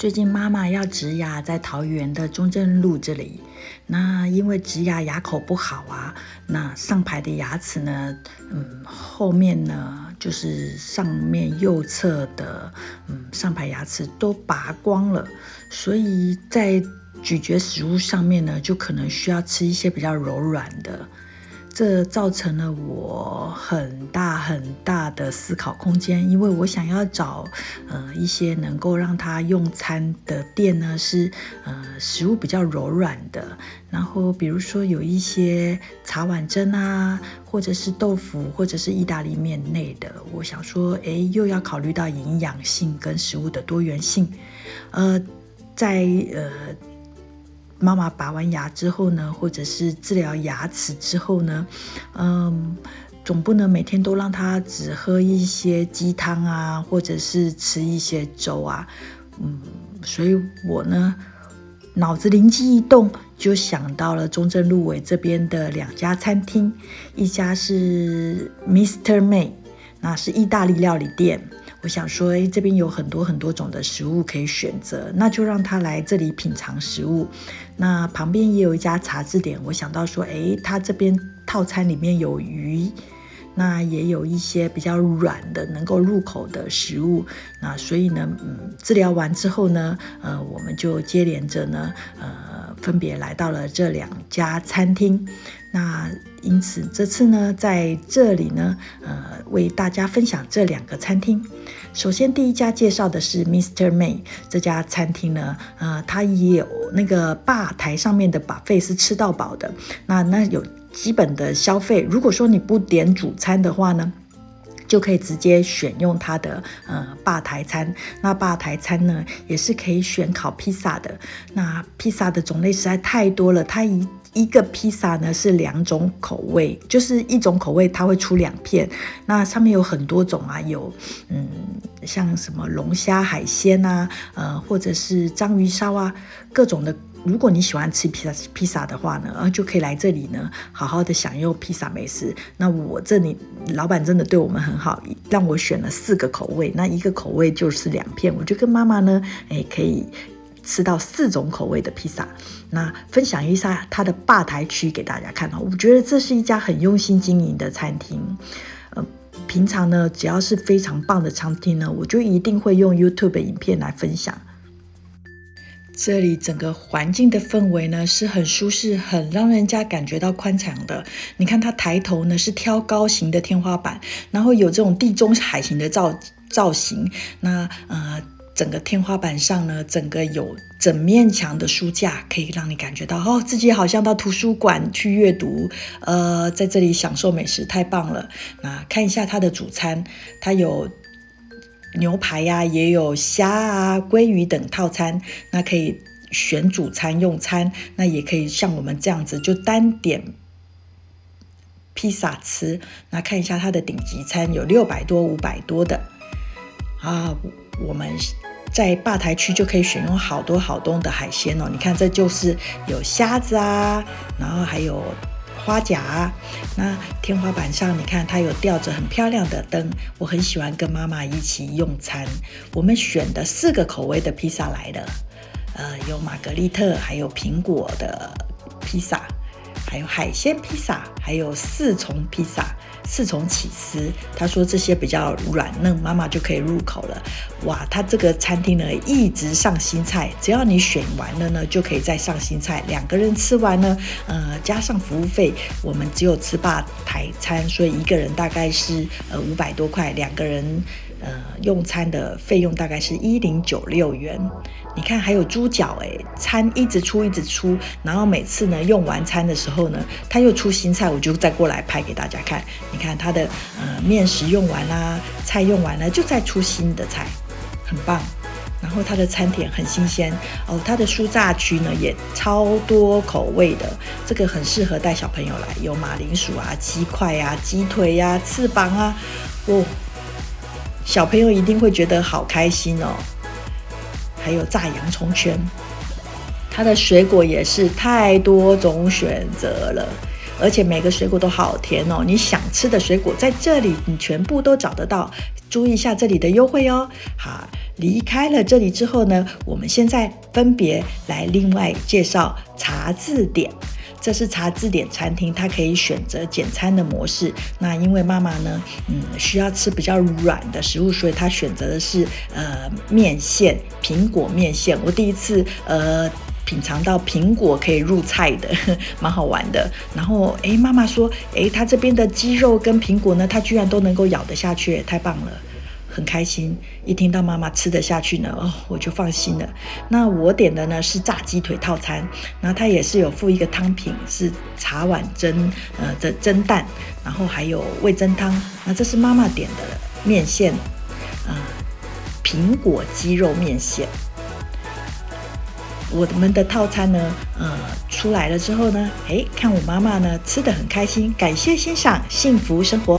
最近妈妈要植牙，在桃园的中正路这里。那因为植牙牙口不好啊，那上排的牙齿呢，后面呢就是上面右侧的上排牙齿都拔光了，所以在咀嚼食物上面呢，就可能需要吃一些比较柔软的。这造成了我很大的思考空间，因为我想要找一些能够让他用餐的店呢，是食物比较柔软的，然后比如说有一些茶碗蒸啊，或者是豆腐，或者是意大利面类的，我想说又要考虑到营养性跟食物的多元性。在妈妈拔完牙之后呢，或者是治疗牙齿之后呢，总不能每天都让她只喝一些鸡汤啊，或者是吃一些粥啊，所以我呢脑子灵机一动，就想到了中正路尾这边的2家餐厅，一家是 Mr. May， 那是意大利料理店。我想说这边有很多种的食物可以选择，那就让他来这里品尝食物。那旁边也有一家茶字典，我想到说他这边套餐里面有鱼，那也有一些比较软的能够入口的食物。那所以呢治疗完之后呢我们就接连着呢分别来到了这2家餐厅。那因此这次呢在这里呢为大家分享这2个餐厅。首先第一家介绍的是 Mr. May 这家餐厅呢它也有那个吧台上面的 buffet 是吃到饱的，那有基本的消费，如果说你不点主餐的话呢，就可以直接选用它的吧台餐。那吧台餐呢也是可以选烤披萨的，那披萨的种类实在太多了，它一个披萨呢是2种口味，就是一种口味它会出2片，那上面有很多种啊，有像什么龙虾海鲜啊或者是章鱼烧啊，各种的。如果你喜欢吃披萨的话呢就可以来这里呢好好的享用披萨美食。那我这里老板真的对我们很好，让我选了4个口味，那一个口味就是2片，我就跟妈妈呢可以吃到4种口味的披萨。那分享一下它的吧台区给大家看我觉得这是一家很用心经营的餐厅。平常呢只要是非常棒的餐厅呢，我就一定会用 YouTube 影片来分享。这里整个环境的氛围呢是很舒适，很让人家感觉到宽敞的。你看它抬头呢是挑高型的天花板，然后有这种地中海型的造型。那整个天花板上呢，整个有整面墙的书架，可以让你感觉到自己好像到图书馆去阅读，在这里享受美食，太棒了。那看一下它的主餐，它有牛排呀，也有虾啊、鲑鱼等套餐，那可以选主餐用餐，那也可以像我们这样子就单点披萨吃。那看一下它的顶级餐有600多、500多的我们在吧台区就可以选用好多的海鲜你看这就是有虾子啊，然后还有花甲那天花板上你看它有吊着很漂亮的灯，我很喜欢跟妈妈一起用餐。我们选的4个口味的披萨来了，有玛格丽特，还有苹果的披萨，还有海鲜披萨，还有4重披萨，4重起司。他说这些比较软嫩，妈妈就可以入口了。哇，他这个餐厅呢一直上新菜，只要你选完了呢就可以再上新菜。2个人吃完呢加上服务费，我们只有吃吧台餐，所以1个人大概是500多块，2个人用餐的费用大概是1096元。你看还有猪脚餐一直出，然后每次呢用完餐的时候呢，他又出新菜，我就再过来拍给大家看。你看他的面食用完啦，菜用完了，就再出新的菜，很棒。然后他的餐点很新鲜他的酥炸区呢也超多口味的，这个很适合带小朋友来，有马铃薯啊、鸡块啊、鸡腿啊、翅膀啊小朋友一定会觉得好开心还有炸洋葱圈，它的水果也是太多种选择了，而且每个水果都好甜你想吃的水果在这里你全部都找得到。注意一下这里的优惠好离开了这里之后呢，我们现在分别来另外介绍茶字典。这是茶字典餐厅，它可以选择简餐的模式。那因为妈妈呢，需要吃比较软的食物，所以她选择的是面线，苹果面线。我第一次品尝到苹果可以入菜的，蛮好玩的。然后妈妈说，她这边的鸡肉跟苹果呢，她居然都能够咬得下去，太棒了。很开心，一听到妈妈吃得下去呢，我就放心了。那我点的呢是炸鸡腿套餐，那它也是有附一个汤品，是茶碗的蒸蛋，然后还有味噌汤。那这是妈妈点的面线，苹果鸡肉面线。我们的套餐呢，出来了之后呢，看我妈妈呢吃得很开心，感谢欣赏，幸福生活。